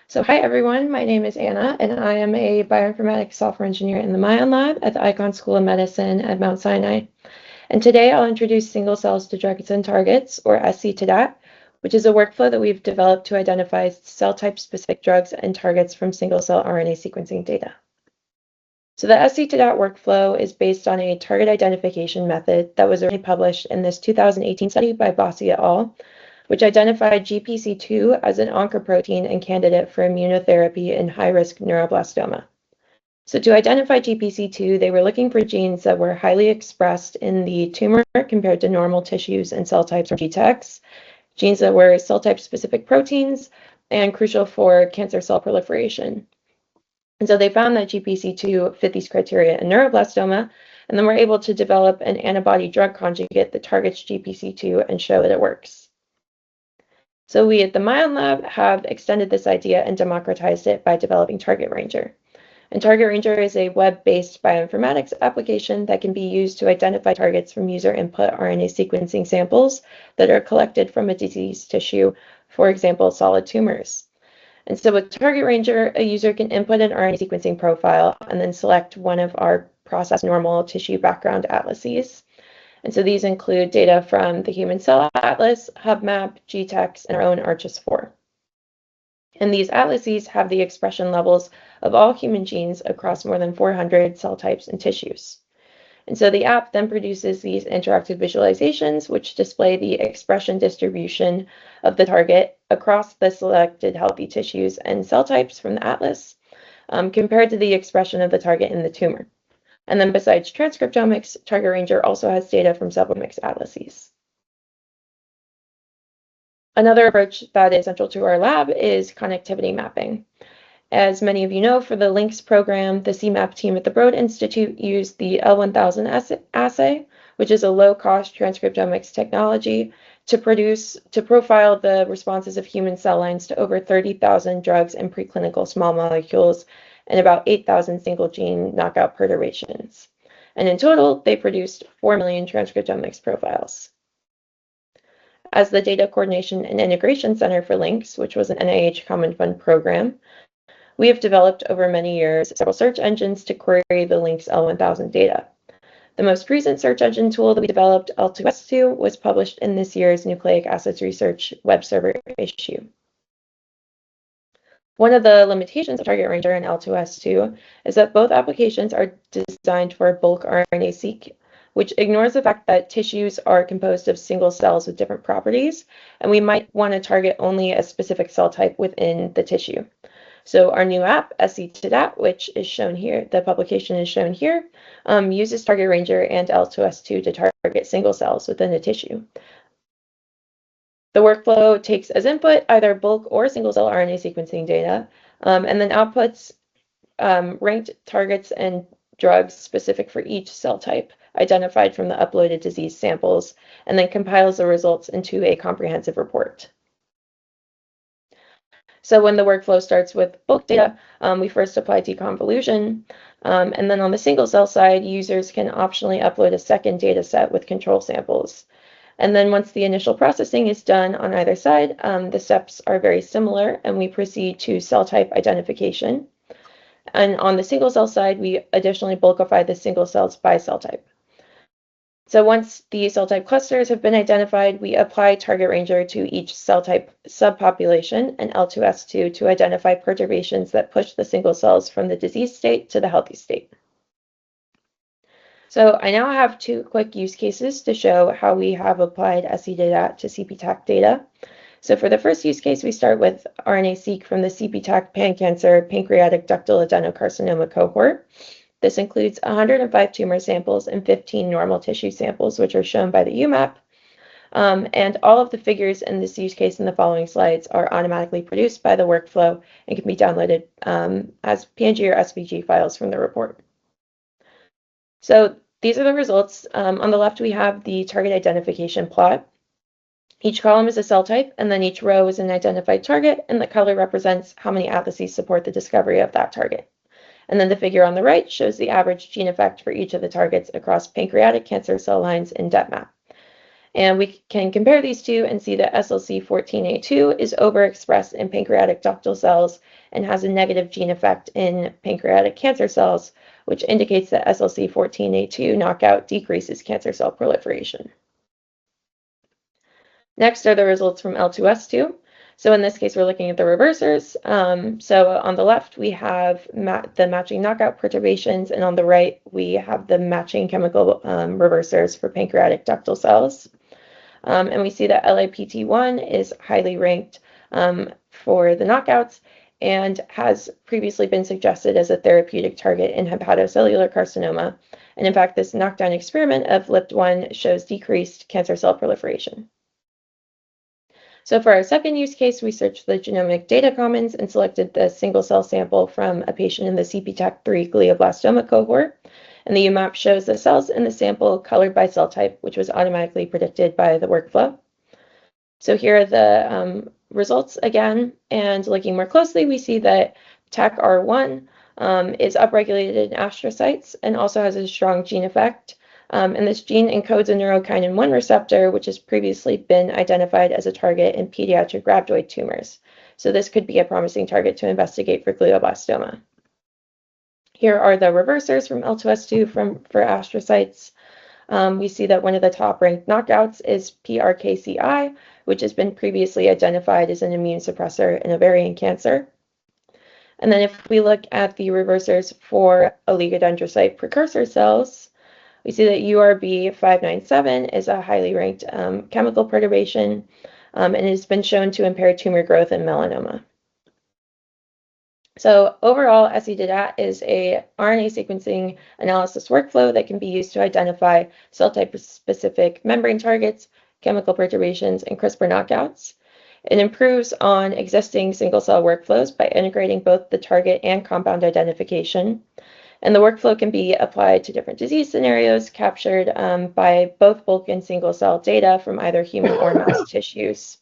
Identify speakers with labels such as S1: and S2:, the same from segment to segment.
S1: So hi everyone, my name is Anna and I am a Bioinformatics Software Engineer in the Mayan Lab at the Icahn School of Medicine at Mount Sinai. And today I'll introduce single cells to drugs and targets, or sc2DAT, which is a workflow that we've developed to identify cell type specific drugs and targets from single cell RNA sequencing data. So the sc2DAT workflow is based on a target identification method that was originally published in this 2018 study by Bossi et al., which identified GPC2 as an oncoprotein and candidate for immunotherapy in high-risk neuroblastoma. So to identify GPC2, they were looking for genes that were highly expressed in the tumor compared to normal tissues and cell types, or GTECs, genes that were cell type-specific proteins and crucial for cancer cell proliferation. And so they found that GPC2 fit these criteria in neuroblastoma, and then were able to develop an antibody-drug conjugate that targets GPC2 and show that it works. So we at the Mayan Lab have extended this idea and democratized it by developing Target Ranger. And Target Ranger is a web-based bioinformatics application that can be used to identify targets from user input RNA sequencing samples that are collected from a diseased tissue, for example, solid tumors. And so with Target Ranger, a user can input an RNA sequencing profile and then select one of our process normal tissue background atlases. And so these include data from the Human Cell Atlas, HubMap, GTEx, and our own ArchIS4. And these atlases have the expression levels of all human genes across more than 400 cell types and tissues. And so the app then produces these interactive visualizations, which display the expression distribution of the target across the selected healthy tissues and cell types from the atlas, compared to the expression of the target in the tumor. And then besides transcriptomics, Target Ranger also has data from Subpopulations atlases. Another approach that is central to our lab is connectivity mapping. As many of you know, for the LINKS program, the CMAP team at the Broad Institute used the L1000 assay, which is a low-cost transcriptomics technology, to profile the responses of human cell lines to over 30,000 drugs and preclinical small molecules and about 8,000 single gene knockout perturbations. And in total, they produced 4 million transcriptomics profiles. As the Data Coordination and Integration Center for LINKS, which was an NIH Common Fund program, we have developed over many years several search engines to query the LINKS L1000 data. The most recent search engine tool that we developed, L2S2, was published in this year's Nucleic Acids Research web server issue. One of the limitations of Target Ranger and L2S2 is that both applications are designed for bulk RNA-seq, which ignores the fact that tissues are composed of single cells with different properties, and we might want to target only a specific cell type within the tissue. So our new app, sc2DAT, which is shown here, the publication is shown here, uses Target Ranger and L2S2 to target single cells within a tissue. The workflow takes as input either bulk or single-cell RNA sequencing data, and then outputs ranked targets and drugs specific for each cell type identified from the uploaded disease samples, and then compiles the results into a comprehensive report. So when the workflow starts with bulk data, we first apply deconvolution, and then on the single-cell side, users can optionally upload a second data set with control samples. And then once the initial processing is done on either side, the steps are very similar, and we proceed to cell type identification. And on the single cell side, we additionally bulkify the single cells by cell type. So once the cell type clusters have been identified, we apply Target Ranger to each cell type subpopulation and L2S2 to identify perturbations that push the single cells from the disease state to the healthy state. So I now have two quick use cases to show how we have applied sc2DAT to CPTAC data. So for the first use case, we start with RNA-seq from the CPTAC pan-cancer pancreatic ductal adenocarcinoma cohort. This includes 105 tumor samples and 15 normal tissue samples, which are shown by the UMAP. And all of the figures in this use case in the following slides are automatically produced by the workflow and can be downloaded as PNG or SVG files from the report. So these are the results. On the left, we have the target identification plot. Each column is a cell type, and then each row is an identified target, and the color represents how many atlases support the discovery of that target. And then the figure on the right shows the average gene effect for each of the targets across pancreatic cancer cell lines in DepMap. And we can compare these two and see that SLC14A2 is overexpressed in pancreatic ductal cells and has a negative gene effect in pancreatic cancer cells, which indicates that SLC14A2 knockout decreases cancer cell proliferation. Next are the results from L2S2. So in this case, we're looking at the reversers. So on the left, we have the matching knockout perturbations, and on the right, we have the matching chemical reversers for pancreatic ductal cells. And we see that LAPT1 is highly ranked for the knockouts and has previously been suggested as a therapeutic target in hepatocellular carcinoma. And in fact, this knockdown experiment of LIPT1 shows decreased cancer cell proliferation. So for our second use case, we searched the genomic data commons and selected the single cell sample from a patient in the CPTAC3 glioblastoma cohort. And the UMAP shows the cells in the sample colored by cell type, which was automatically predicted by the workflow. So here are the results again, and looking more closely, we see that TAC-R1 is upregulated in astrocytes and also has a strong gene effect. And this gene encodes a neurokinin 1 receptor, which has previously been identified as a target in pediatric rhabdoid tumors. So this could be a promising target to investigate for glioblastoma. Here are the reversers from L2S2 for astrocytes. We see that one of the top-ranked knockouts is PRKCI, which has been previously identified as an immune suppressor in ovarian cancer. And then if we look at the reversers for oligodendrocyte precursor cells, we see that URB597 is a highly ranked chemical perturbation, and it has been shown to impair tumor growth in melanoma. So overall, sc2DAT is a RNA sequencing analysis workflow that can be used to identify cell type-specific membrane targets, chemical perturbations, and CRISPR knockouts. It improves on existing single-cell workflows by integrating both the target and compound identification. And the workflow can be applied to different disease scenarios captured by both bulk and single-cell data from either human or mouse tissues.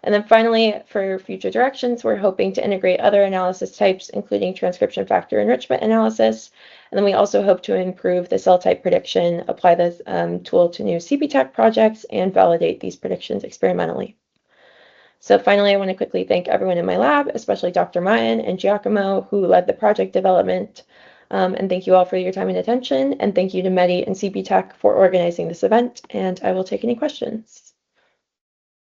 S1: And then finally, for future directions, we're hoping to integrate other analysis types, including transcription factor enrichment analysis. And then we also hope to improve the cell type prediction, apply this tool to new CPTAC projects, and validate these predictions experimentally. So finally, I want to quickly thank everyone in my lab, especially Dr. Mayan and Giacomo, who led the project development. And thank you all for your time and attention. And thank you to Medi and CPTAC for organizing this event. And I will take any questions.